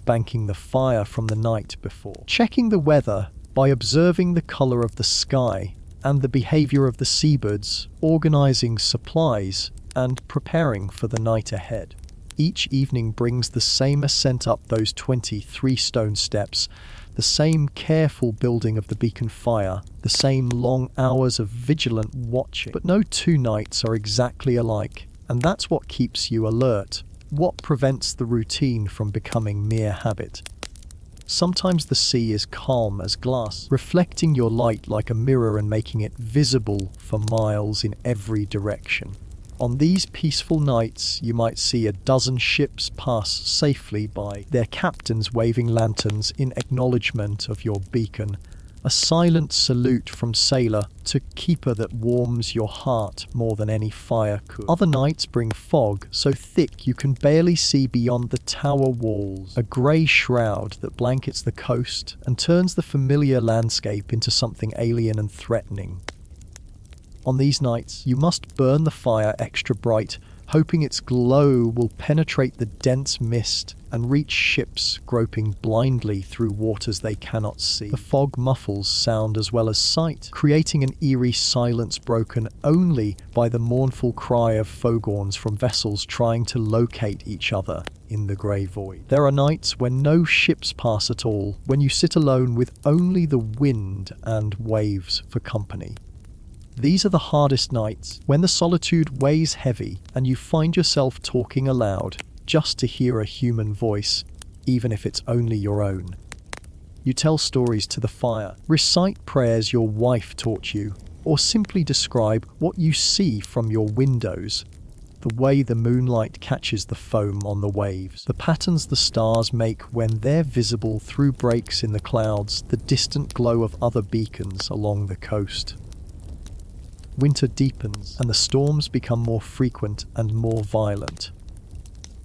banking the fire from the night before, checking the weather by observing the color of the sky and the behavior of the seabirds, organizing supplies, and preparing for the night ahead. Each evening brings the same ascent up those 23 stone steps, the same careful building of the beacon fire, the same long hours of vigilant watching. But no 2 nights are exactly alike, and that's what keeps you alert, what prevents the routine from becoming mere habit. Sometimes the sea is calm as glass, reflecting your light like a mirror and making it visible for miles in every direction. On these peaceful nights, you might see a dozen ships pass safely by, their captains waving lanterns in acknowledgement of your beacon, A silent salute from sailor to keeper that warms your heart more than any fire could. Other nights bring fog so thick you can barely see beyond the tower walls, a grey shroud that blankets the coast and turns the familiar landscape into something alien and threatening. On these nights, you must burn the fire extra bright, hoping its glow will penetrate the dense mist and reach ships groping blindly through waters they cannot see. The fog muffles sound as well as sight, creating an eerie silence broken only by the mournful cry of foghorns from vessels trying to locate each other in the grey void. There are nights when no ships pass at all, when you sit alone with only the wind and waves for company. These are the hardest nights, when the solitude weighs heavy and you find yourself talking aloud just to hear a human voice, even if it's only your own. You tell stories to the fire, recite prayers your wife taught you, or simply describe what you see from your windows. The way the moonlight catches the foam on the waves, the patterns the stars make when they're visible through breaks in the clouds, the distant glow of other beacons along the coast. Winter deepens, and the storms become more frequent and more violent.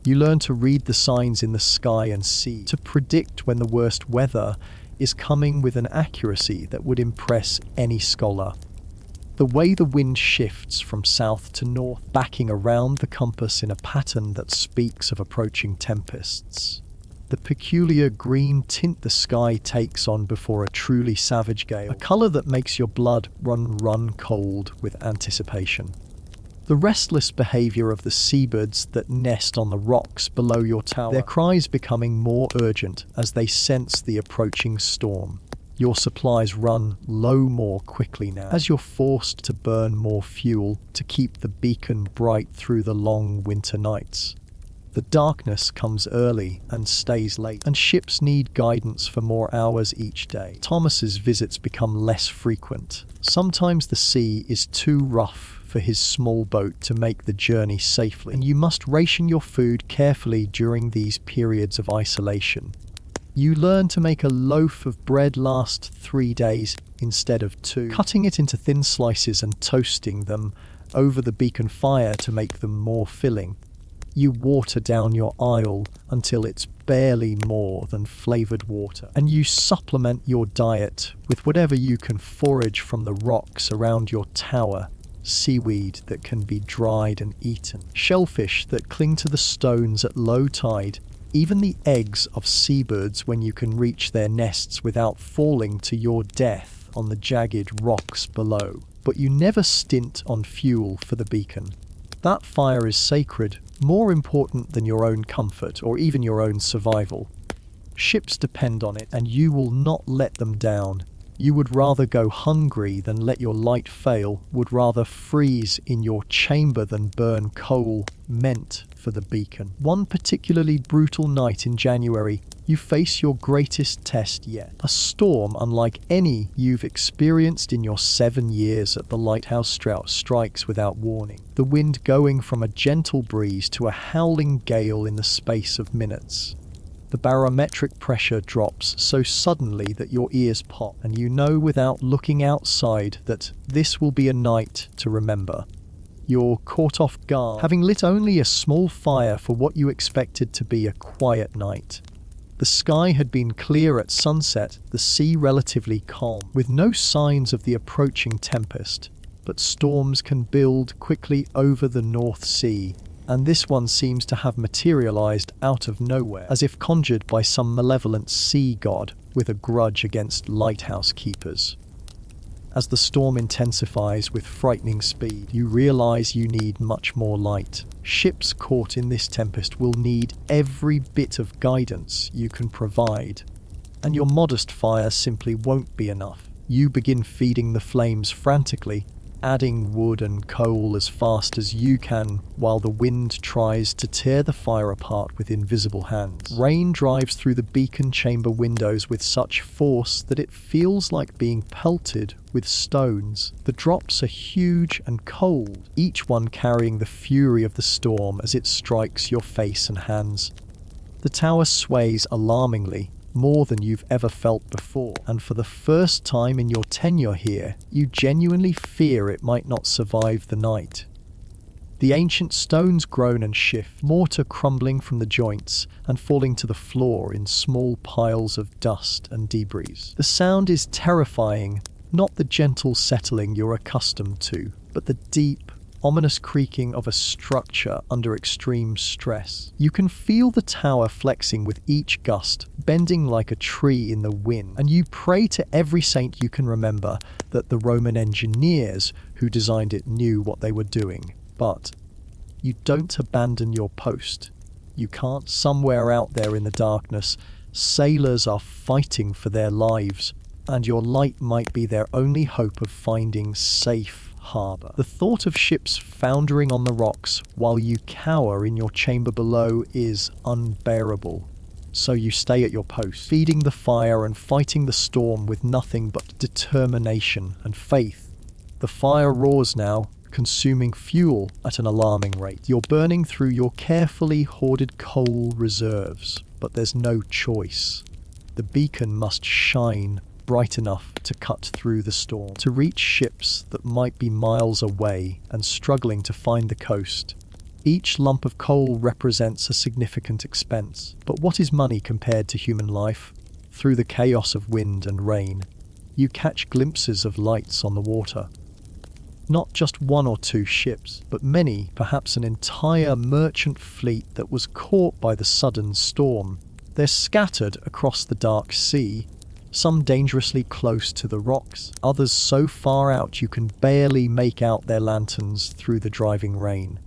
You learn to read the signs in the sky and sea, to predict when the worst weather is coming with an accuracy that would impress any scholar. The way the wind shifts from south to north, backing around the compass in a pattern that speaks of approaching tempests. The peculiar green tint the sky takes on before a truly savage gale, a colour that makes your blood run cold with anticipation. The restless behaviour of the seabirds that nest on the rocks below your tower, their cries becoming more urgent as they sense the approaching storm. Your supplies run low more quickly now, as you're forced to burn more fuel to keep the beacon bright through the long winter nights. The darkness comes early and stays late, and ships need guidance for more hours each day. Thomas's visits become less frequent. Sometimes the sea is too rough for his small boat to make the journey safely, and you must ration your food carefully during these periods of isolation. You learn to make a loaf of bread last 3 days instead of 2, cutting it into thin slices and toasting them over the beacon fire to make them more filling. You water down your aisle until it's barely more than flavoured water, and you supplement your diet with whatever you can forage from the rocks around your tower. Seaweed that can be dried and eaten, shellfish that cling to the stones at low tide, even the eggs of seabirds when you can reach their nests without falling to your death on the jagged rocks below. But you never stint on fuel for the beacon. That fire is sacred, more important than your own comfort or even your own survival. Ships depend on it, and you will not let them down. You would rather go hungry than let your light fail, would rather freeze in your chamber than burn coal meant for the beacon. One particularly brutal night in January, you face your greatest test yet. A storm unlike any you've experienced in your 7 years at the Lighthouse strikes without warning. The wind going from a gentle breeze to a howling gale in the space of minutes. The barometric pressure drops so suddenly that your ears pop, and you know without looking outside that this will be a night to remember. You're caught off guard, having lit only a small fire for what you expected to be a quiet night. The sky had been clear at sunset, the sea relatively calm, with no signs of the approaching tempest, but storms can build quickly over the North Sea, and this one seems to have materialized out of nowhere, as if conjured by some malevolent sea god with a grudge against lighthouse keepers. As the storm intensifies with frightening speed, you realize you need much more light. Ships caught in this tempest will need every bit of guidance you can provide, and your modest fire simply won't be enough. You begin feeding the flames frantically, adding wood and coal as fast as you can while the wind tries to tear the fire apart with invisible hands. Rain drives through the beacon chamber windows with such force that it feels like being pelted with stones. The drops are huge and cold, each one carrying the fury of the storm as it strikes your face and hands. The tower sways alarmingly, more than you've ever felt before. And for the first time in your tenure here, you genuinely fear it might not survive the night. The ancient stones groan and shift, mortar crumbling from the joints and falling to the floor in small piles of dust and debris. The sound is terrifying, not the gentle settling you're accustomed to, but the deep, ominous creaking of a structure under extreme stress. You can feel the tower flexing with each gust, bending like a tree in the wind, and you pray to every saint you can remember that the Roman engineers who designed it knew what they were doing. But you don't abandon your post. You can't. Somewhere out there in the darkness, sailors are fighting for their lives, and your light might be their only hope of finding safe harbour. The thought of ships foundering on the rocks while you cower in your chamber below is unbearable. So you stay at your post, feeding the fire and fighting the storm with nothing but determination and faith. The fire roars now, consuming fuel at an alarming rate. You're burning through your carefully hoarded coal reserves, but there's no choice. The beacon must shine bright enough to cut through the storm, to reach ships that might be miles away and struggling to find the coast. Each lump of coal represents a significant expense, but what is money compared to human life? Through the chaos of wind and rain, you catch glimpses of lights on the water. Not just one or two ships, but many, perhaps an entire merchant fleet that was caught by the sudden storm. They're scattered across the dark sea, some dangerously close to the rocks, others so far out you can barely make out their lanterns through the driving rain.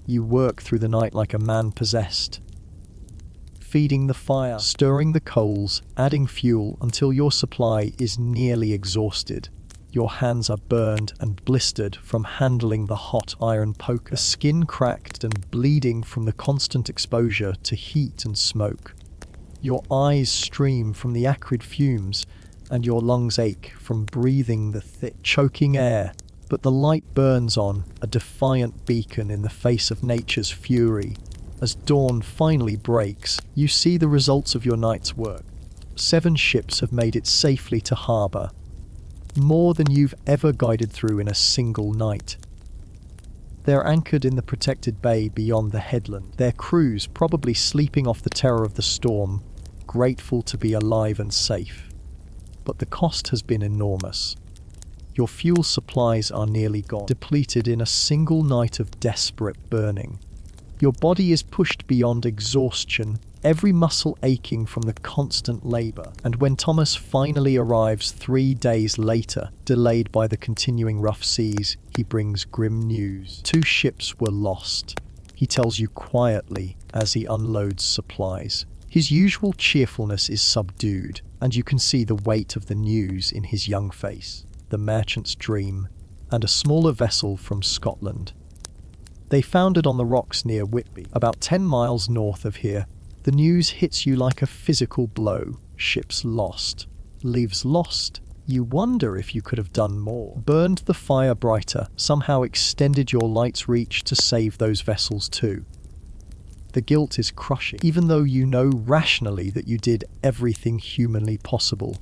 You work through the night like a man possessed, feeding the fire, stirring the coals, adding fuel until your supply is nearly exhausted. Your hands are burned and blistered from handling the hot iron poker, the skin cracked and bleeding from the constant exposure to heat and smoke. Your eyes stream from the acrid fumes, and your lungs ache from breathing the thick, choking air. But the light burns on, a defiant beacon in the face of nature's fury. As dawn finally breaks, you see the results of your night's work. 7 ships have made it safely to harbour, more than you've ever guided through in a single night. They're anchored in the protected bay beyond the headland, their crews probably sleeping off the terror of the storm, grateful to be alive and safe. But the cost has been enormous. Your fuel supplies are nearly gone, depleted in a single night of desperate burning. Your body is pushed beyond exhaustion, every muscle aching from the constant labour. And when Thomas finally arrives 3 days later, delayed by the continuing rough seas, he brings grim news. 2 ships were lost, he tells you quietly as he unloads supplies. His usual cheerfulness is subdued, and you can see the weight of the news in his young face. The merchant's dream, and a smaller vessel from Scotland. They foundered on the rocks near Whitby, about 10 miles north of here. The news hits you like a physical blow. Ships lost. Lives lost. You wonder if you could have done more. Burned the fire brighter, somehow extended your light's reach to save those vessels too. The guilt is crushing, even though you know rationally that you did everything humanly possible.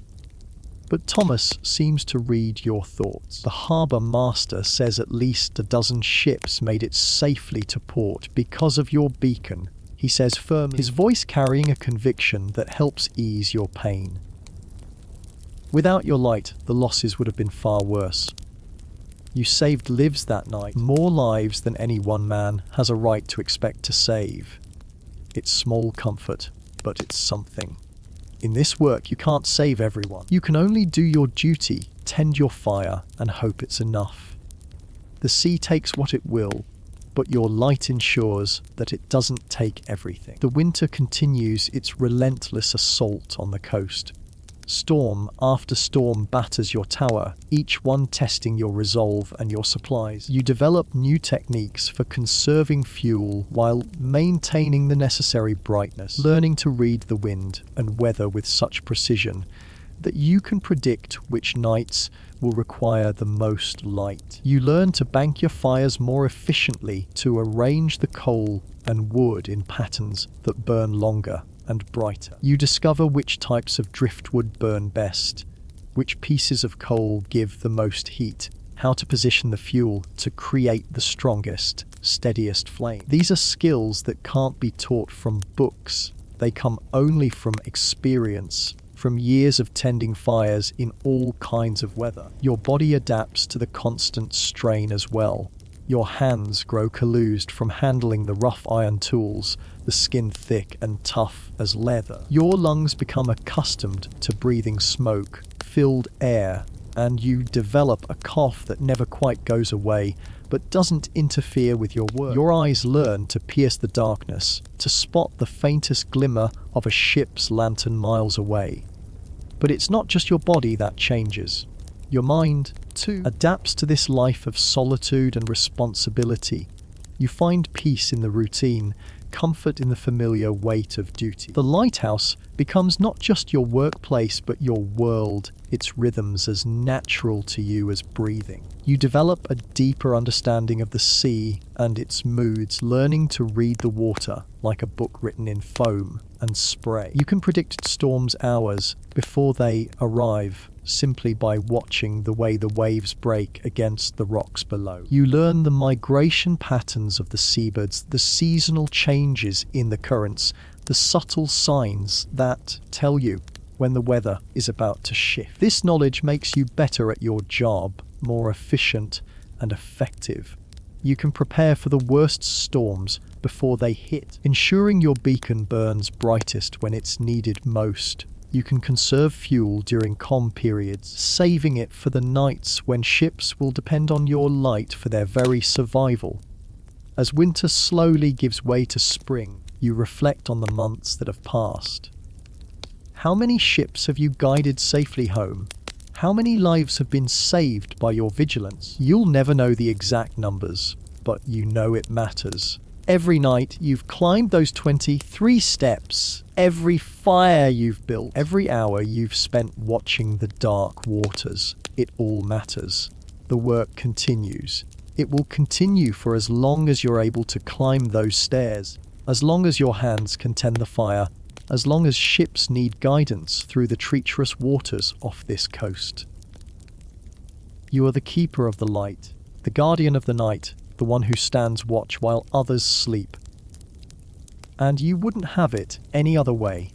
But Thomas seems to read your thoughts. The harbour master says at least a dozen ships made it safely to port because of your beacon, he says firmly, his voice carrying a conviction that helps ease your pain. Without your light, the losses would have been far worse. You saved lives that night, more lives than any one man has a right to expect to save. It's small comfort, but it's something. In this work, you can't save everyone. You can only do your duty, tend your fire, and hope it's enough. The sea takes what it will, but your light ensures that it doesn't take everything. The winter continues its relentless assault on the coast. Storm after storm batters your tower, each one testing your resolve and your supplies. You develop new techniques for conserving fuel while maintaining the necessary brightness, learning to read the wind and weather with such precision that you can predict which nights will require the most light. You learn to bank your fires more efficiently, to arrange the coal and wood in patterns that burn longer, and brighter. You discover which types of driftwood burn best, which pieces of coal give the most heat, how to position the fuel to create the strongest, steadiest flame. These are skills that can't be taught from books. They come only from experience, from years of tending fires in all kinds of weather. Your body adapts to the constant strain as well. Your hands grow calloused from handling the rough iron tools, the skin thick and tough as leather. Your lungs become accustomed to breathing smoke-filled air, and you develop a cough that never quite goes away, but doesn't interfere with your work. Your eyes learn to pierce the darkness, to spot the faintest glimmer of a ship's lantern miles away. But it's not just your body that changes. Your mind, too, adapts to this life of solitude and responsibility. You find peace in the routine, comfort in the familiar weight of duty. The lighthouse becomes not just your workplace but your world, its rhythms as natural to you as breathing. You develop a deeper understanding of the sea and its moods, learning to read the water like a book written in foam and spray. You can predict storms hours before they arrive, simply by watching the way the waves break against the rocks below. You learn the migration patterns of the seabirds, the seasonal changes in the currents, the subtle signs that tell you when the weather is about to shift. This knowledge makes you better at your job, more efficient and effective. You can prepare for the worst storms before they hit, ensuring your beacon burns brightest when it's needed most. You can conserve fuel during calm periods, saving it for the nights when ships will depend on your light for their very survival. As winter slowly gives way to spring, you reflect on the months that have passed. How many ships have you guided safely home? How many lives have been saved by your vigilance? You'll never know the exact numbers, but you know it matters. Every night you've climbed those 23 steps, every fire you've built, every hour you've spent watching the dark waters, it all matters. The work continues. It will continue for as long as you're able to climb those stairs, as long as your hands can tend the fire, as long as ships need guidance through the treacherous waters off this coast. You are the keeper of the light, the guardian of the night, the one who stands watch while others sleep. And you wouldn't have it any other way.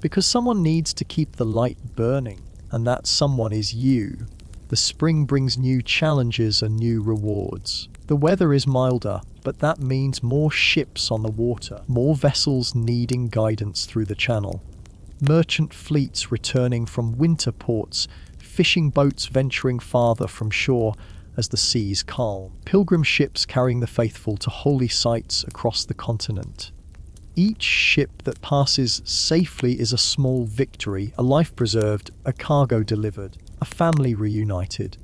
Because someone needs to keep the light burning, and that someone is you. The spring brings new challenges and new rewards. The weather is milder, but that means more ships on the water, more vessels needing guidance through the channel. Merchant fleets returning from winter ports, fishing boats venturing farther from shore as the seas calm, pilgrim ships carrying the faithful to holy sites across the continent. Each ship that passes safely is a small victory, a life preserved, a cargo delivered, a family reunited.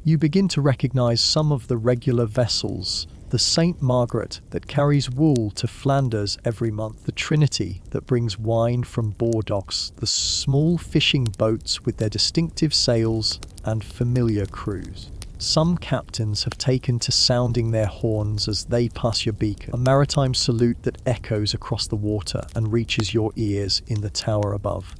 You begin to recognize some of the regular vessels, the St. Margaret that carries wool to Flanders every month, the Trinity that brings wine from Bordeaux, the small fishing boats with their distinctive sails and familiar crews. Some captains have taken to sounding their horns as they pass your beacon, a maritime salute that echoes across the water and reaches your ears in the tower above.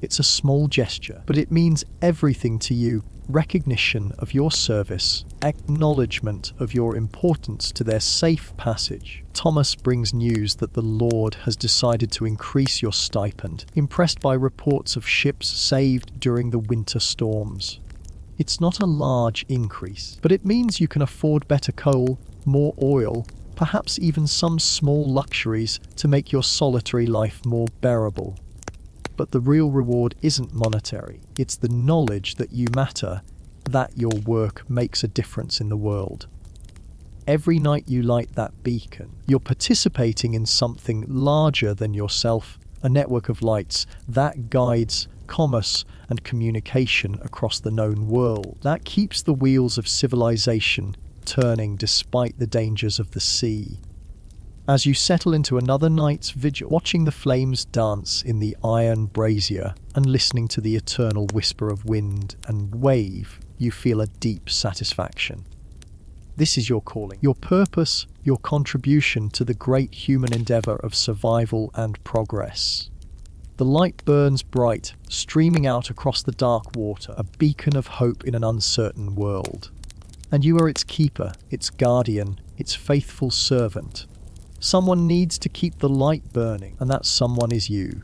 It's a small gesture, but it means everything to you. Recognition of your service, acknowledgement of your importance to their safe passage. Thomas brings news that the Lord has decided to increase your stipend, impressed by reports of ships saved during the winter storms. It's not a large increase, but it means you can afford better coal, more oil, perhaps even some small luxuries to make your solitary life more bearable. But the real reward isn't monetary. It's the knowledge that you matter, that your work makes a difference in the world. Every night you light that beacon, you're participating in something larger than yourself, a network of lights that guides commerce and communication across the known world, that keeps the wheels of civilization turning despite the dangers of the sea. As you settle into another night's vigil, watching the flames dance in the iron brazier and listening to the eternal whisper of wind and wave, you feel a deep satisfaction. This is your calling, your purpose, your contribution to the great human endeavor of survival and progress. The light burns bright, streaming out across the dark water, a beacon of hope in an uncertain world. And you are its keeper, its guardian, its faithful servant. Someone needs to keep the light burning, and that someone is you.